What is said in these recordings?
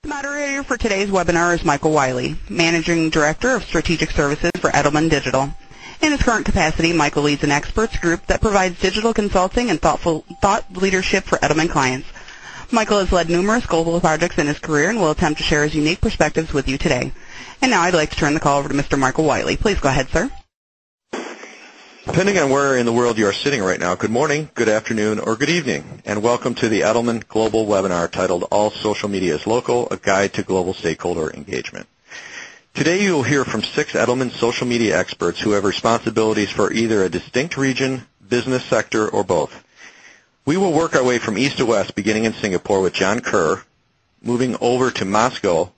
The moderator for today's webinar is Michael Wiley, Managing Director of Strategic Services for Edelman Digital. In his current capacity, Michael leads an experts group that provides digital consulting and thought leadership for Edelman clients. Michael has led numerous global projects in his career and will attempt to share his unique perspectives with you today. And now I'd like to turn the call over to Mr. Michael Wiley. Please go ahead, sir. Depending on where in the world you are sitting right now, good morning, good afternoon, or good evening, and welcome to the Edelman Global Webinar titled All Social Media is Local, a Guide to Global Stakeholder Engagement. Today you will hear from 6 Edelman social media experts who have responsibilities for either a distinct region, business sector, or both. We will work our way from east to west, beginning in Singapore with John Kerr, moving over to Moscow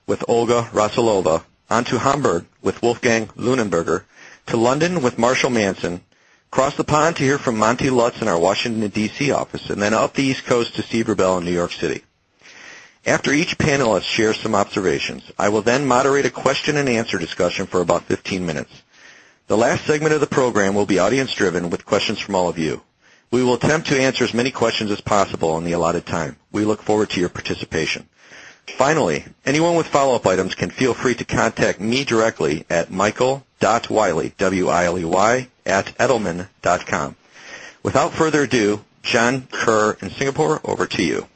with Olga Rasulova, on to Hamburg with Wolfgang Lunenberger, to London with Marshall Manson, across the pond to hear from Monty Lutz in our Washington, D.C. office, and then up the East Coast to Steve Rebell in New York City. After each panelist shares some observations, I will then moderate a question and answer discussion for about 15 minutes. The last segment of the program will be audience-driven with questions from all of you. We will attempt to answer as many questions as possible in the allotted time. We look forward to your participation. Finally, anyone with follow-up items can feel free to contact me directly at michael.wiley, W-I-L-E-Y, @edelman.com. Without further ado, John Kerr in Singapore, over to you.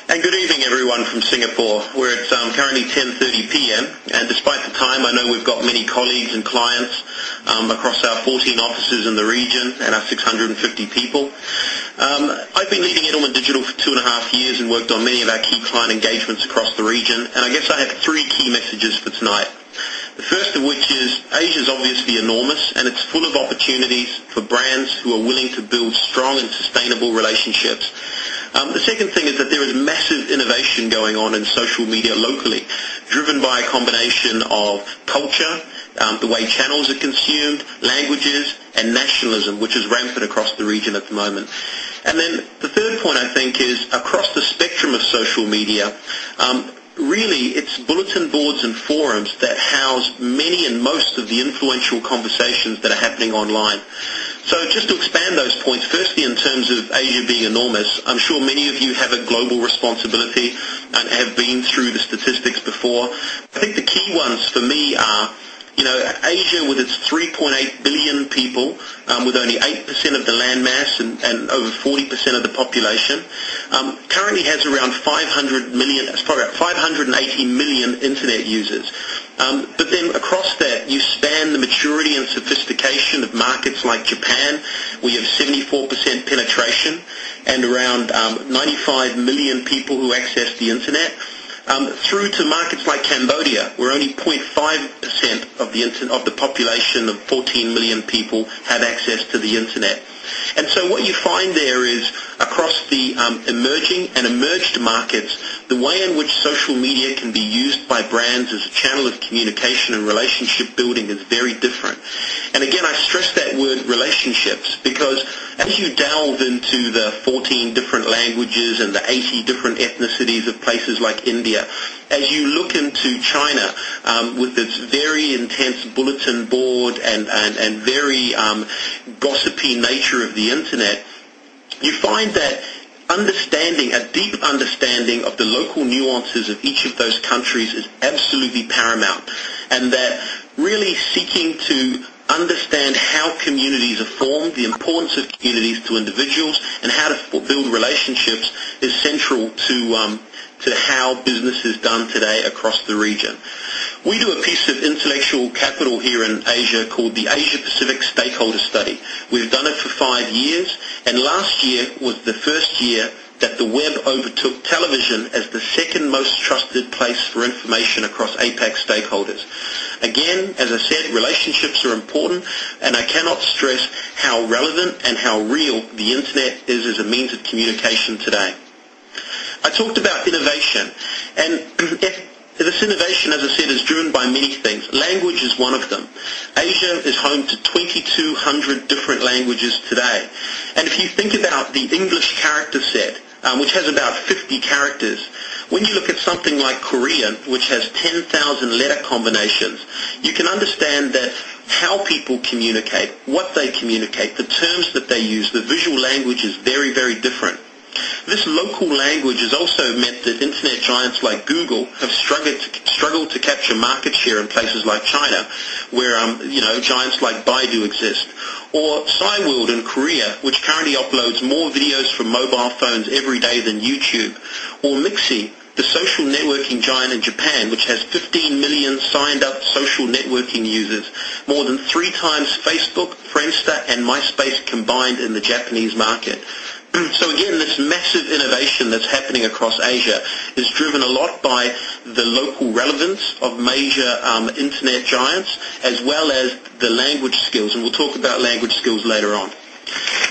And good evening, everyone from Singapore. We're at currently 10:30 p.m. and despite the time, I know we've got many colleagues and clients across our 14 offices in the region and our 650 people. I've been leading Edelman Digital for 2.5 years and worked on many of our key client engagements across the region, and I guess I have 3 key messages for tonight. The first of which is Asia is obviously enormous and it's full of opportunities for brands who are willing to build strong and sustainable relationships. The second thing is that there is massive innovation going on in social media locally, driven by a combination of culture, the way channels are consumed, languages, and nationalism, which is rampant across the region at the moment. And then the third point, I think, is across the spectrum of social media, really, it's bulletin boards and forums that house many and most of the influential conversations that are happening online. So just to expand those points, firstly in terms of Asia being enormous, I'm sure many of you have a global responsibility and have been through the statistics before. I think the key ones for me are, Asia with its 3.8 billion people, with only 8% of the landmass and over 40% of the population, currently has around 580 million internet users. But then across that, you span the maturity and sophistication of markets like Japan, where you have 74% penetration and around 95 million people who access the internet. Through to markets like Cambodia, where only 0.5% of the population of 14 million people have access to the internet. And so what you find there is, across the emerging and emerged markets, the way in which social media can be used by brands as a channel of communication and relationship building is very different. And again, I stress that word relationships because as you delve into the 14 different languages and the 80 different ethnicities of places like India, as you look into China with its very intense bulletin board and very gossipy nature of the internet, you find that a deep understanding of the local nuances of each of those countries is absolutely paramount, and that really seeking to understand how communities are formed, the importance of communities to individuals, and how to build relationships is central to how business is done today across the region. We do a piece of intellectual capital here in Asia called the Asia Pacific Stakeholder Study. We've done it for 5 years, and last year was the first year that the web overtook television as the second most trusted place for information across APAC stakeholders. Again, as I said, relationships are important, and I cannot stress how relevant and how real the internet is as a means of communication today. I talked about innovation, and this innovation, as I said, is driven by many things. Language is one of them. Asia is home to 2,200 different languages today. And if you think about the English character set, which has about 50 characters, when you look at something like Korean, which has 10,000 letter combinations, you can understand that how people communicate, what they communicate, the terms that they use, the visual language is very, very different. This local language has also meant that internet giants like Google have struggled to capture market share in places like China, where giants like Baidu exist, or Cyworld in Korea, which currently uploads more videos from mobile phones every day than YouTube, or Mixi, the social networking giant in Japan, which has 15 million signed-up social networking users, more than 3 times Facebook, Friendster, and MySpace combined in the Japanese market. So again, this massive innovation that's happening across Asia is driven a lot by the local relevance of major internet giants, as well as the language skills, and we'll talk about language skills later on.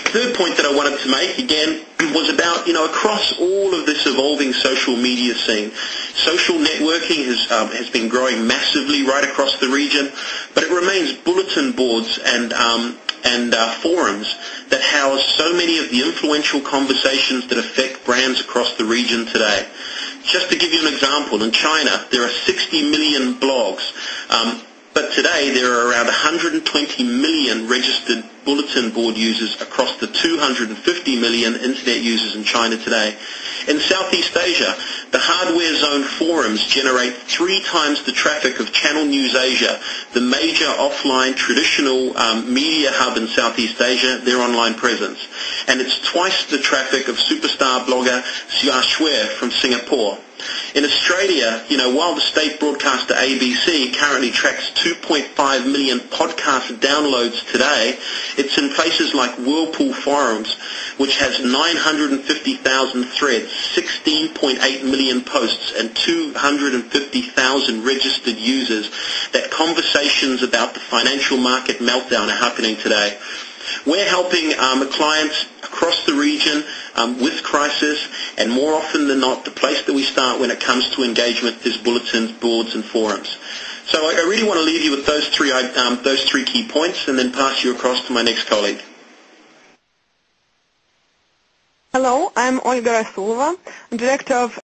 The third point that I wanted to make, again, was about, across all of this evolving social media scene, social networking has been growing massively right across the region, but it remains bulletin boards and forums that house so many of the influential conversations that affect brands across the region today. Just to give you an example, in China there are 60 million blogs, but today there are around 120 million registered bulletin board users across the 250 million internet users in China today. In Southeast Asia, the Hardware Zone forums generate 3 times the traffic of Channel News Asia, the major offline traditional media hub in Southeast Asia, their online presence. And it's twice the traffic of superstar blogger Xia Shui from Singapore. In Australia, while the state broadcaster ABC currently tracks 2.5 million podcast downloads today, it's in places like Whirlpool Forums, which has 950,000 threads, 16.8 million posts, and 250,000 registered users, that conversations about the financial market meltdown are happening today. We're helping clients across the region with crisis, and more often than not, the place that we start when it comes to engagement is bulletins, boards, and forums. So I really want to leave you with those three key points, and then pass you across to my next colleague. Hello, I'm Olga Rasulova, Director of